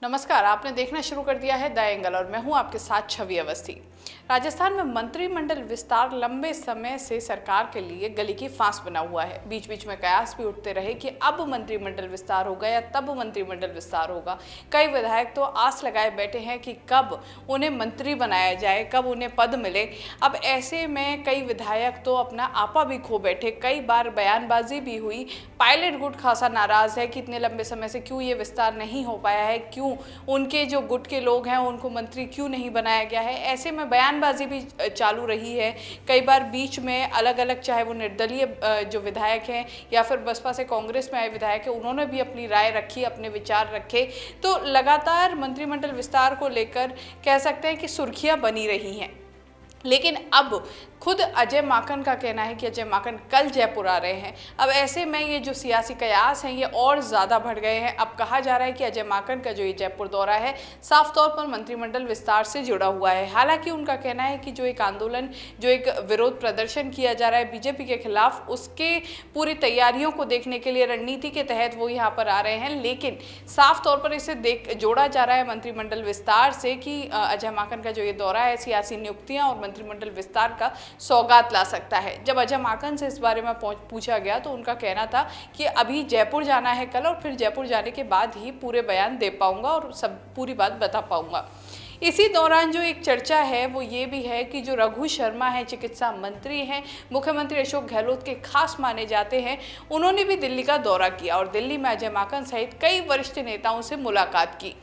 नमस्कार, आपने देखना शुरू कर दिया है द एंगल और मैं हूं आपके साथ छवि अवस्थी। राजस्थान में मंत्रिमंडल विस्तार लंबे समय से सरकार के लिए गले की फांस बना हुआ है। बीच बीच में कयास भी उठते रहे कि अब मंत्रिमंडल विस्तार होगा या तब मंत्रिमंडल विस्तार होगा। कई विधायक तो आस लगाए बैठे हैं कि कब उन्हें मंत्री बनाया जाए, कब उन्हें पद मिले। अब ऐसे में कई विधायक तो अपना आपा भी खो बैठे। कई बार बयानबाजी भी हुई। पायलट गुट खासा नाराज है कि इतने लंबे समय से क्यों ये विस्तार नहीं हो पाया है, क्यों उनके जो गुट के लोग हैं उनको मंत्री क्यों नहीं बनाया गया है। ऐसे में बयानबाजी भी चालू रही है। कई बार बीच में अलग अलग, चाहे वो निर्दलीय जो विधायक हैं या फिर बसपा से कांग्रेस में आए विधायक हैं, उन्होंने भी अपनी राय रखी, अपने विचार रखे। तो लगातार मंत्रिमंडल विस्तार को लेकर कह सकते हैं कि सुर्खियां बनी रही हैं। लेकिन अब खुद अजय माकन का कहना है कि अजय माकन कल जयपुर आ रहे हैं। अब ऐसे में ये जो सियासी कयास हैं ये और ज़्यादा बढ़ गए हैं। अब कहा जा रहा है कि अजय माकन का जो ये जयपुर दौरा है साफ तौर पर मंत्रिमंडल विस्तार से जुड़ा हुआ है। हालांकि उनका कहना है कि जो एक आंदोलन, जो एक विरोध प्रदर्शन किया जा रहा है बीजेपी के खिलाफ, उसके पूरी तैयारियों को देखने के लिए रणनीति के तहत वो यहाँ पर आ रहे हैं। लेकिन साफ तौर पर इसे जोड़ा जा रहा है मंत्रिमंडल विस्तार से कि अजय माकन का जो ये दौरा है सियासी नियुक्तियाँ और मंत्रिमंडल विस्तार का सौगात ला सकता है। जब अजय माकन से इस बारे में पूछा गया तो उनका कहना था कि अभी जयपुर जाना है कल, और फिर जयपुर जाने के बाद ही पूरे बयान दे पाऊंगा और सब पूरी बात बता पाऊंगा। इसी दौरान जो एक चर्चा है वो ये भी है कि जो रघु शर्मा है, चिकित्सा मंत्री हैं, मुख्यमंत्री अशोक गहलोत के खास माने जाते हैं, उन्होंने भी दिल्ली का दौरा किया और दिल्ली में अजय माकन सहित कई वरिष्ठ नेताओं से मुलाकात की।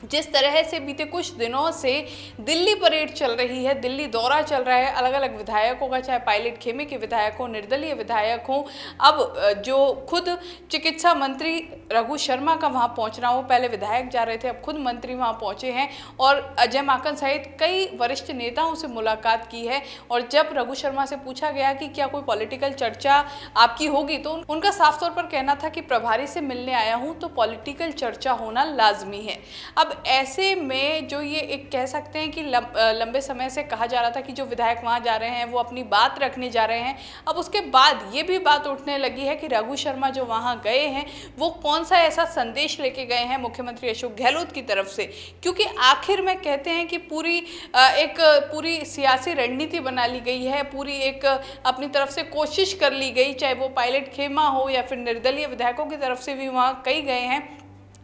जिस तरह से बीते कुछ दिनों से दिल्ली परेड चल रही है, दिल्ली दौरा चल रहा है अलग अलग विधायकों का, चाहे पायलट खेमे के विधायक हों, निर्दलीय विधायक हों, अब जो खुद चिकित्सा मंत्री रघु शर्मा का वहां पहुंचना हो, पहले विधायक जा रहे थे अब खुद मंत्री वहां पहुंचे हैं और अजय माकन सहित कई वरिष्ठ नेताओं से मुलाकात की है। और जब रघु शर्मा से पूछा गया कि क्या कोई पॉलिटिकल चर्चा आपकी होगी तो उनका साफ तौर पर कहना था कि प्रभारी से मिलने आया हूं तो पॉलिटिकल चर्चा होना लाजमी है। अब ऐसे में जो ये एक कह सकते हैं कि लंबे समय से कहा जा रहा था कि जो विधायक वहां जा रहे हैं वो अपनी बात रखने जा रहे हैं, अब उसके बाद ये भी बात उठने लगी है कि रघु शर्मा जो वहां गए हैं वो कौन सा ऐसा संदेश लेके गए हैं मुख्यमंत्री अशोक गहलोत की तरफ से। क्योंकि आखिर में कहते हैं कि पूरी सियासी रणनीति बना ली गई है, पूरी एक अपनी तरफ से कोशिश कर ली गई, चाहे वो पायलट खेमा हो या फिर निर्दलीय विधायकों की तरफ से भी वहां कई गए हैं।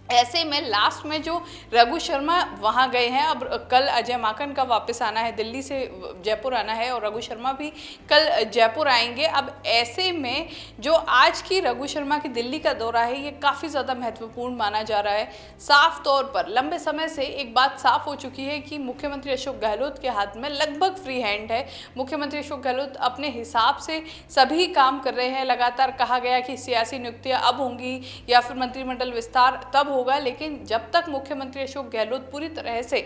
ऐसे में लास्ट में जो रघु शर्मा वहां गए हैं, अब कल अजय माकन का वापस आना है, दिल्ली से जयपुर आना है और रघु शर्मा भी कल जयपुर आएंगे। अब ऐसे में जो आज की रघु शर्मा की दिल्ली का दौरा है ये काफ़ी ज़्यादा महत्वपूर्ण माना जा रहा है। साफ तौर पर लंबे समय से एक बात साफ हो चुकी है कि मुख्यमंत्री अशोक गहलोत के हाथ में लगभग फ्री हैंड है। मुख्यमंत्री अशोक गहलोत अपने हिसाब से सभी काम कर रहे हैं। लगातार कहा गया कि सियासी नियुक्तियाँ अब होंगी या फिर मंत्रिमंडल विस्तार तब होगा, लेकिन जब तक मुख्यमंत्री अशोक गहलोत पूरी तरह से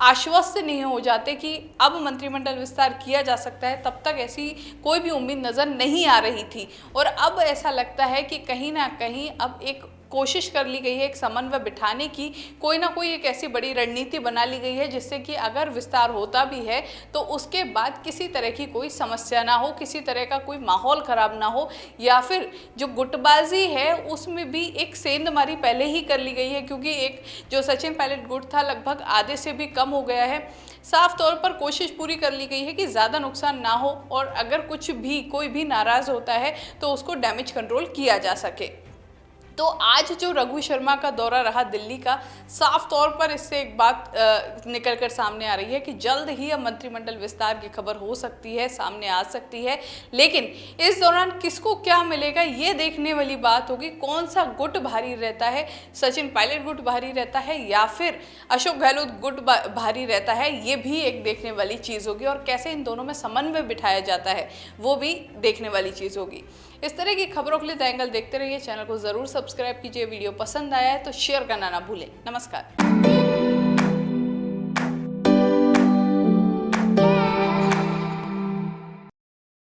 आश्वस्त नहीं हो जाते कि अब मंत्रिमंडल विस्तार किया जा सकता है, तब तक ऐसी कोई भी उम्मीद नजर नहीं आ रही थी। और अब ऐसा लगता है कि कहीं ना कहीं अब एक कोशिश कर ली गई है एक समन्वय बिठाने की, कोई ना कोई एक ऐसी बड़ी रणनीति बना ली गई है जिससे कि अगर विस्तार होता भी है तो उसके बाद किसी तरह की कोई समस्या ना हो, किसी तरह का कोई माहौल खराब ना हो, या फिर जो गुटबाजी है उसमें भी एक सेंधमारी पहले ही कर ली गई है। क्योंकि एक जो सचिन पायलट गुट था लगभग आधे से भी कम हो गया है। साफ तौर पर कोशिश पूरी कर ली गई है कि ज़्यादा नुकसान ना हो और अगर कोई भी नाराज़ होता है तो उसको डैमेज कंट्रोल किया जा सके। तो आज जो रघु शर्मा का दौरा रहा दिल्ली का, साफ तौर पर इससे एक बात निकल कर सामने आ रही है कि जल्द ही अब मंत्रिमंडल विस्तार की खबर हो सकती है, सामने आ सकती है। लेकिन इस दौरान किसको क्या मिलेगा ये देखने वाली बात होगी। कौन सा गुट भारी रहता है, सचिन पायलट गुट भारी रहता है या फिर अशोक गहलोत गुट भारी रहता है, ये भी एक देखने वाली चीज़ होगी। और कैसे इन दोनों में समन्वय बिठाया जाता है वो भी देखने वाली चीज़ होगी। इस तरह की खबरों के लिए द एंगल देखते रहिए। चैनल को ज़रूर सब्सक्राइब कीजिए। वीडियो पसंद आया है तो शेयर करना ना भूलें। नमस्कार।